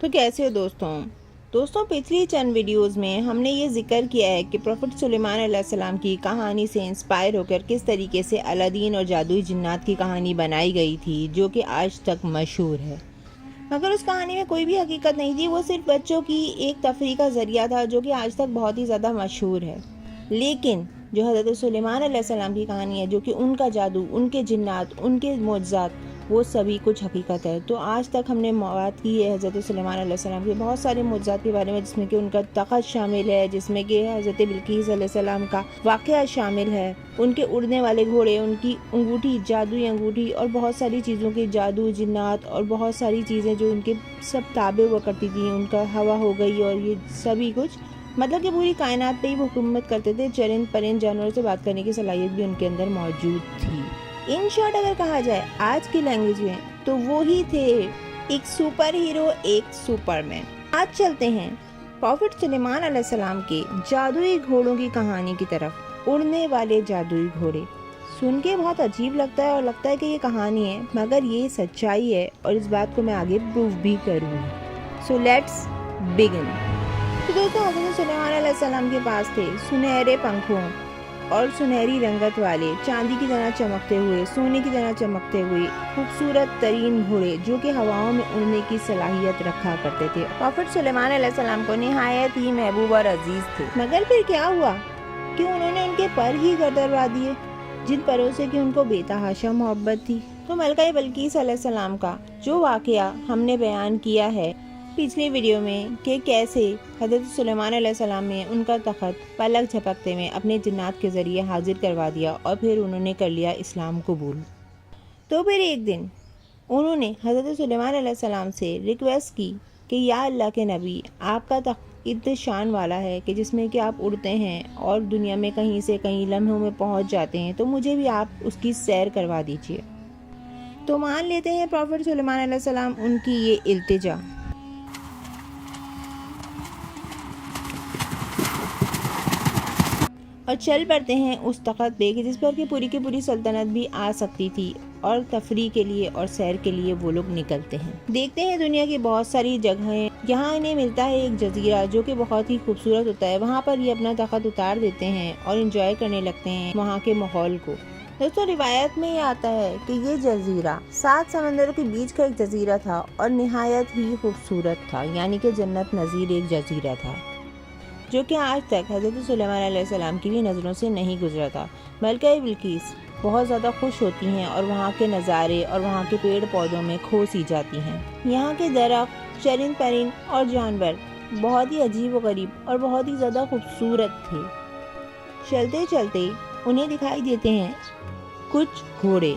تو کیسے ہو دوستوں پچھلی چند ویڈیوز میں ہم نے یہ ذکر کیا ہے کہ پروفٹ سلیمان علیہ السلام کی کہانی سے انسپائر ہو کر کس طریقے سے الادین اور جادوئی جنات کی کہانی بنائی گئی تھی، جو کہ آج تک مشہور ہے۔ مگر اس کہانی میں کوئی بھی حقیقت نہیں تھی، وہ صرف بچوں کی ایک تفریح کا ذریعہ تھا جو کہ آج تک بہت ہی زیادہ مشہور ہے۔ لیکن جو حضرت سلیمان علیہ السلام کی کہانی ہے، جو کہ ان کا جادو، ان کے جنات، ان کے معجزات، وہ سبھی کچھ حقیقت ہے۔ تو آج تک ہم نے بات کی ہے حضرت سلیمان علیہ السلام کے بہت سارے معجزات کے بارے میں، جس میں کہ ان کا تخت شامل ہے، جس میں کہ حضرت بلقیس علیہ السلام کا واقعہ شامل ہے، ان کے اڑنے والے گھوڑے، ان کی انگوٹھی، جادوئی انگوٹھی، اور بہت ساری چیزوں کے جادو، جنات اور بہت ساری چیزیں جو ان کے سب تابع ہوا کرتی تھیں، ان کا ہوا ہو گئی، اور یہ سبھی کچھ مطلب کہ پوری کائنات پہ ہی وہ حکومت کرتے تھے۔ چرند پرند جانوروں سے بات کرنے کی صلاحیت بھی ان کے اندر موجود تھی۔ ان شارٹ اگر کہا جائے آج کی لینگویج میں تو وہی تھے ایک سپر ہیرو، ایک سپر مین۔ آج چلتے ہیں پروفٹ سلیمان علیہ السلام کے جادوئی گھوڑوں کی کہانی کی طرف۔ اڑنے والے جادوئی گھوڑے سن کے بہت عجیب لگتا ہے اور لگتا ہے کہ یہ کہانی ہے، مگر یہ سچائی ہے اور اس بات کو میں آگے پروف بھی کروں گی۔ So let's begin. تو دوستوں، حضرت سلیمان علیہ السلام کے پاس تھے سنہرے پنکھوں اور سنہری رنگت والے، چاندی کی طرح چمکتے ہوئے، سونے کی طرح چمکتے ہوئے خوبصورت ترین گھوڑے، جو کہ ہواؤں میں اڑنے کی صلاحیت رکھا کرتے تھے۔ پروفٹ سلیمان علیہ السلام کو نہایت ہی محبوب اور عزیز تھے۔ مگر پھر کیا ہوا کہ انہوں نے ان کے پر ہی گردروا دیے، جن پروں سے کہ ان کو بے تحاشا محبت تھی۔ تو ملکہ بلقیس علیہ السلام کا جو واقعہ ہم نے بیان کیا ہے پچھلی ویڈیو میں، کہ کیسے حضرت سلیمان علیہ السلام نے ان کا تخت پلک جھپکتے میں اپنے جنات کے ذریعے حاضر کروا دیا اور پھر انہوں نے کر لیا اسلام قبول۔ تو پھر ایک دن انہوں نے حضرت سلیمان علیہ السلام سے ریکویسٹ کی کہ یا اللہ کے نبی، آپ کا تخت اتنے شان والا ہے کہ جس میں کہ آپ اڑتے ہیں اور دنیا میں کہیں سے کہیں لمحوں میں پہنچ جاتے ہیں، تو مجھے بھی آپ اس کی سیر کروا دیجیے۔ تو مان لیتے ہیں پروفٹ سلیمان علیہ السلام ان کی یہ التجا، اور چل پڑتے ہیں اس تخت پہ جس پر کہ پوری کی پوری سلطنت بھی آ سکتی تھی، اور تفریح کے لیے اور سیر کے لیے وہ لوگ نکلتے ہیں۔ دیکھتے ہیں دنیا کی بہت ساری جگہیں، یہاں انہیں ملتا ہے ایک جزیرہ جو کہ بہت ہی خوبصورت ہوتا ہے۔ وہاں پر یہ اپنا تخت اتار دیتے ہیں اور انجوائے کرنے لگتے ہیں وہاں کے ماحول کو۔ دوستوں، روایت میں یہ آتا ہے کہ یہ جزیرہ 7 سمندروں کے بیچ کا ایک جزیرہ تھا اور نہایت ہی خوبصورت تھا، یعنی کہ جنت نظیر ایک جزیرہ تھا، جو کہ آج تک حضرت سلیمان علیہ السلام کی بھی نظروں سے نہیں گزرا تھا۔ ملکہ بلقیس بہت زیادہ خوش ہوتی ہیں اور وہاں کے نظارے اور وہاں کے پیڑ پودوں میں کھو سی جاتی ہیں۔ یہاں کے درخت، چرند پرند اور جانور بہت ہی عجیب و غریب اور بہت ہی زیادہ خوبصورت تھے۔ چلتے چلتے انہیں دکھائی دیتے ہیں کچھ گھوڑے،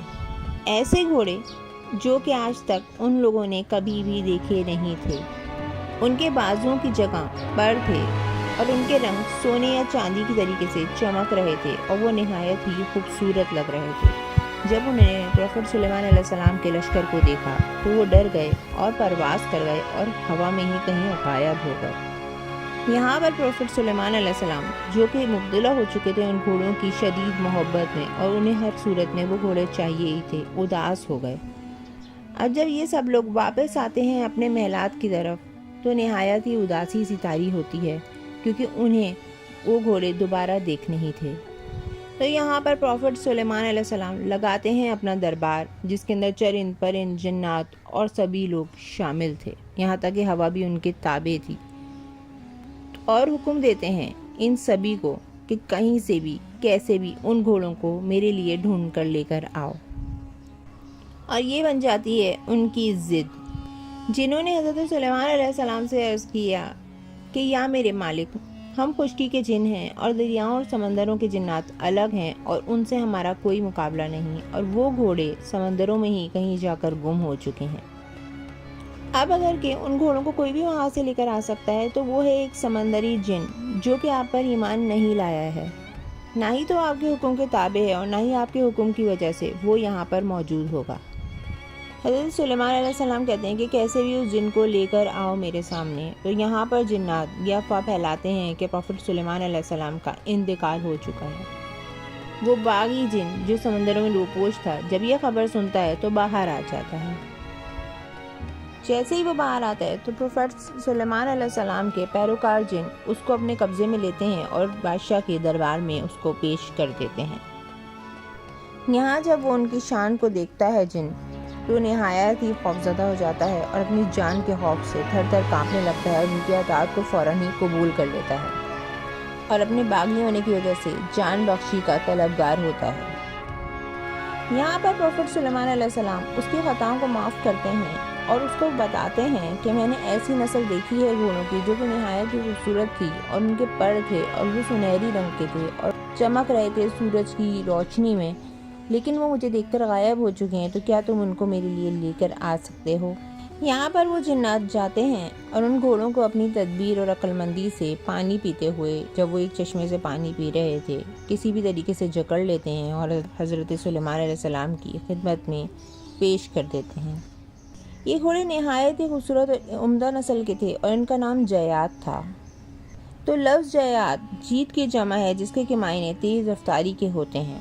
ایسے گھوڑے جو کہ آج تک ان لوگوں نے کبھی بھی دیکھے نہیں تھے۔ ان کے بازوؤں کی جگہ پر تھے اور ان کے رنگ سونے یا چاندی کی طریقے سے چمک رہے تھے اور وہ نہایت ہی خوبصورت لگ رہے تھے۔ جب انہوں نے پروفٹ سلیمان علیہ السلام کے لشکر کو دیکھا تو وہ ڈر گئے اور پرواز کر گئے اور ہوا میں ہی کہیں غائب ہو گئے۔ یہاں پر پروفٹ سلیمان علیہ السلام جو کہ مبتلا ہو چکے تھے ان گھوڑوں کی شدید محبت میں، اور انہیں ہر صورت میں وہ گھوڑے چاہیے ہی تھے، اداس ہو گئے۔ اب جب یہ سب لوگ واپس آتے ہیں اپنے محلات کی طرف تو نہایت ہی اداسی سی طاری ہوتی ہے، کیونکہ انہیں وہ گھوڑے دوبارہ دیکھنے ہی تھے۔ تو یہاں پر پروفٹ سلیمان علیہ السلام لگاتے ہیں اپنا دربار، جس کے اندر چرند پرند جنات اور سبھی لوگ شامل تھے، یہاں تک کہ ہوا بھی ان کے تابع تھی، اور حکم دیتے ہیں ان سبھی کو کہ کہیں سے بھی کیسے بھی ان گھوڑوں کو میرے لیے ڈھونڈ کر لے کر آؤ۔ اور یہ بن جاتی ہے ان کی ضد، جنہوں نے حضرت سلیمان علیہ السلام سے عرض کیا کہ یا میرے مالک، ہم خشکی کے جن ہیں اور دریاؤں اور سمندروں کے جنات الگ ہیں اور ان سے ہمارا کوئی مقابلہ نہیں، اور وہ گھوڑے سمندروں میں ہی کہیں جا کر گم ہو چکے ہیں۔ اب اگر کہ ان گھوڑوں کو کوئی بھی وہاں سے لے کر آ سکتا ہے تو وہ ہے ایک سمندری جن جو کہ آپ پر ایمان نہیں لایا ہے، نہ ہی تو آپ کے حکم کے تابع ہے اور نہ ہی آپ کے حکم کی وجہ سے وہ یہاں پر موجود ہوگا۔ حضرت سلیمان علیہ السلام کہتے ہیں کہ کیسے بھی اس جن کو لے کر آؤ میرے سامنے۔ تو یہاں پر جنات یہ افواہ پھیلاتے ہیں کہ پروفٹ سلیمان علیہ السلام کا انتقال ہو چکا ہے۔ وہ باغی جن جو سمندروں میں روپوش تھا، جب یہ خبر سنتا ہے تو باہر آ جاتا ہے۔ جیسے ہی وہ باہر آتا ہے تو پروفیٹ سلیمان علیہ السلام کے پیروکار جن اس کو اپنے قبضے میں لیتے ہیں اور بادشاہ کے دربار میں اس کو پیش کر دیتے ہیں۔ یہاں جب وہ ان کی شان کو دیکھتا ہے جن تو نہایت ہی خوفزدہ ہو جاتا ہے اور اپنی جان کے خوف سے تھر تھر کانپنے لگتا ہے اور ان کی اطاعت کو فوراً ہی قبول کر لیتا ہے اور اپنے باغی ہونے کی وجہ سے جان بخشی کا طلبگار ہوتا ہے۔ یہاں پر پروفیٹ سلیمان علیہ السلام اس کی خطاؤں کو معاف کرتے ہیں اور اس کو بتاتے ہیں کہ میں نے ایسی نسل دیکھی ہے گھوڑوں کی جو کہ نہایت ہی خوبصورت تھی اور ان کے پر تھے اور وہ سنہری رنگ کے تھے اور چمک رہے تھے سورج کی روشنی میں، لیکن وہ مجھے دیکھ کر غائب ہو چکے ہیں، تو کیا تم ان کو میرے لیے لے کر آ سکتے ہو؟ یہاں پر وہ جنات جاتے ہیں اور ان گھوڑوں کو اپنی تدبیر اور عقل مندی سے پانی پیتے ہوئے، جب وہ ایک چشمے سے پانی پی رہے تھے، کسی بھی طریقے سے جکڑ لیتے ہیں اور حضرت سلیمان علیہ السلام کی خدمت میں پیش کر دیتے ہیں۔ یہ گھوڑے نہایت ہی خوبصورت اور عمدہ نسل کے تھے اور ان کا نام جیاد تھا۔ تو لفظ جیاد جیت کی جمع ہے جس کے معنی تیز رفتاری کے ہوتے ہیں۔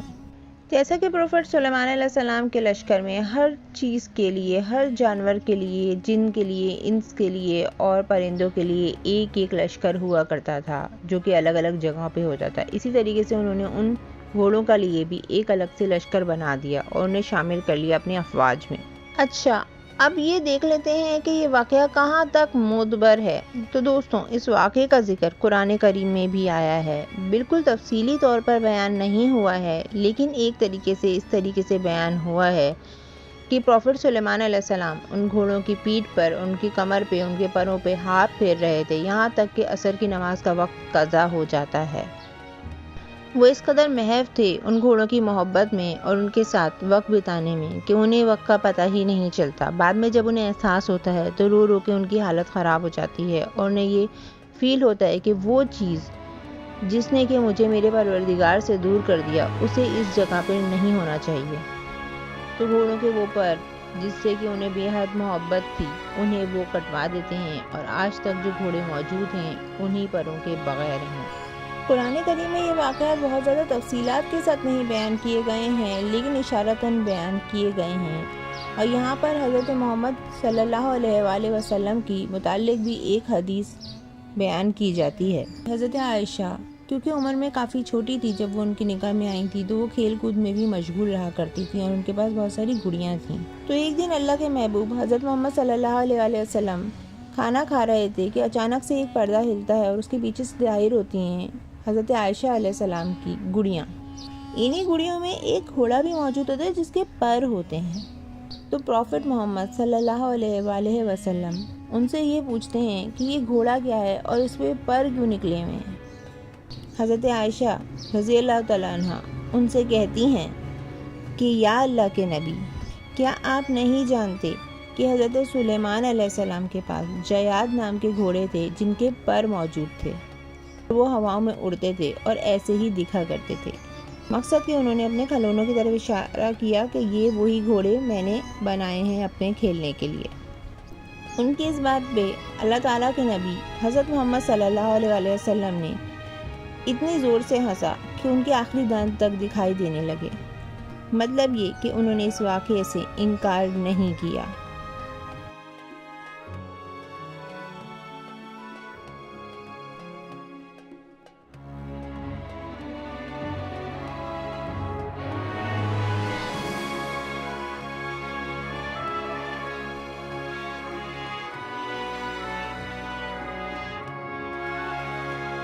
جیسا کہ پروفیٹ سلیمان علیہ السلام کے لشکر میں ہر چیز کے لیے، ہر جانور کے لیے، جن کے لیے، انس کے لیے اور پرندوں کے لیے ایک ایک لشکر ہوا کرتا تھا جو کہ الگ الگ جگہوں پہ ہوتا تھا، اسی طریقے سے انہوں نے ان گھوڑوں کا لیے بھی ایک الگ سے لشکر بنا دیا اور انہیں شامل کر لیا اپنی افواج میں۔ اچھا، اب یہ دیکھ لیتے ہیں کہ یہ واقعہ کہاں تک معتبر ہے۔ تو دوستوں، اس واقعے کا ذکر قرآن کریم میں بھی آیا ہے، بالکل تفصیلی طور پر بیان نہیں ہوا ہے، لیکن ایک طریقے سے اس طریقے سے بیان ہوا ہے کہ پروفیٹ سلیمان علیہ السلام ان گھوڑوں کی پیٹھ پر، ان کی کمر پہ، ان کے پروں پہ ہاتھ پھیر رہے تھے، یہاں تک کہ عصر کی نماز کا وقت قضا ہو جاتا ہے۔ وہ اس قدر محو تھے ان گھوڑوں کی محبت میں اور ان کے ساتھ وقت بتانے میں کہ انہیں وقت کا پتہ ہی نہیں چلتا۔ بعد میں جب انہیں احساس ہوتا ہے تو رو رو کے ان کی حالت خراب ہو جاتی ہے اور انہیں یہ فیل ہوتا ہے کہ وہ چیز جس نے کہ مجھے میرے پروردگار سے دور کر دیا اسے اس جگہ پر نہیں ہونا چاہیے۔ تو گھوڑوں کے وہ پر جس سے کہ انہیں بے حد محبت تھی انہیں وہ کٹوا دیتے ہیں اور آج تک جو گھوڑے موجود ہیں انہی پروں کے بغیر ہیں۔ قرآن کریم میں یہ واقعات بہت زیادہ تفصیلات کے ساتھ نہیں بیان کیے گئے ہیں، لیکن اشارتاً بیان کیے گئے ہیں، اور یہاں پر حضرت محمد صلی اللہ علیہ وآلہ وسلم کی متعلق بھی ایک حدیث بیان کی جاتی ہے۔ حضرت عائشہ کیونکہ عمر میں کافی چھوٹی تھی جب وہ ان کی نکاح میں آئی تھی، تو وہ کھیل کود میں بھی مشغول رہا کرتی تھی اور ان کے پاس بہت ساری گڑیاں تھیں۔ تو ایک دن اللہ کے محبوب حضرت محمد صلی اللہ علیہ وآلہ وسلم کھانا کھا رہے تھے کہ اچانک سے ایک پردہ ہلتا ہے اور اس کے پیچھے سے ظاہر ہوتی ہیں حضرت عائشہ علیہ السلام کی گڑیاں۔ انہی گڑیوں میں ایک گھوڑا بھی موجود ہوتا ہے جس کے پر ہوتے ہیں۔ تو پروفٹ محمد صلی اللہ علیہ وآلہ وسلم ان سے یہ پوچھتے ہیں کہ یہ گھوڑا کیا ہے اور اس پہ پر کیوں نکلے ہوئے ہیں؟ حضرت عائشہ رضی اللہ تعالیٰ عنہ ان سے کہتی ہیں کہ یا اللہ کے نبی، کیا آپ نہیں جانتے کہ حضرت سلیمان علیہ السلام کے پاس جیاد نام کے گھوڑے تھے جن کے پر موجود تھے، وہ ہواؤں میں اڑتے تھے اور ایسے ہی دکھا کرتے تھے۔ مقصد کہ انہوں نے اپنے کھلونوں کی طرف اشارہ کیا کہ یہ وہی گھوڑے میں نے بنائے ہیں اپنے کھیلنے کے لیے۔ ان کی اس بات پہ اللہ تعالیٰ کے نبی حضرت محمد صلی اللہ علیہ وآلہ وسلم نے اتنی زور سے ہنسا کہ ان کے آخری دانت تک دکھائی دینے لگے۔ مطلب یہ کہ انہوں نے اس واقعے سے انکار نہیں کیا۔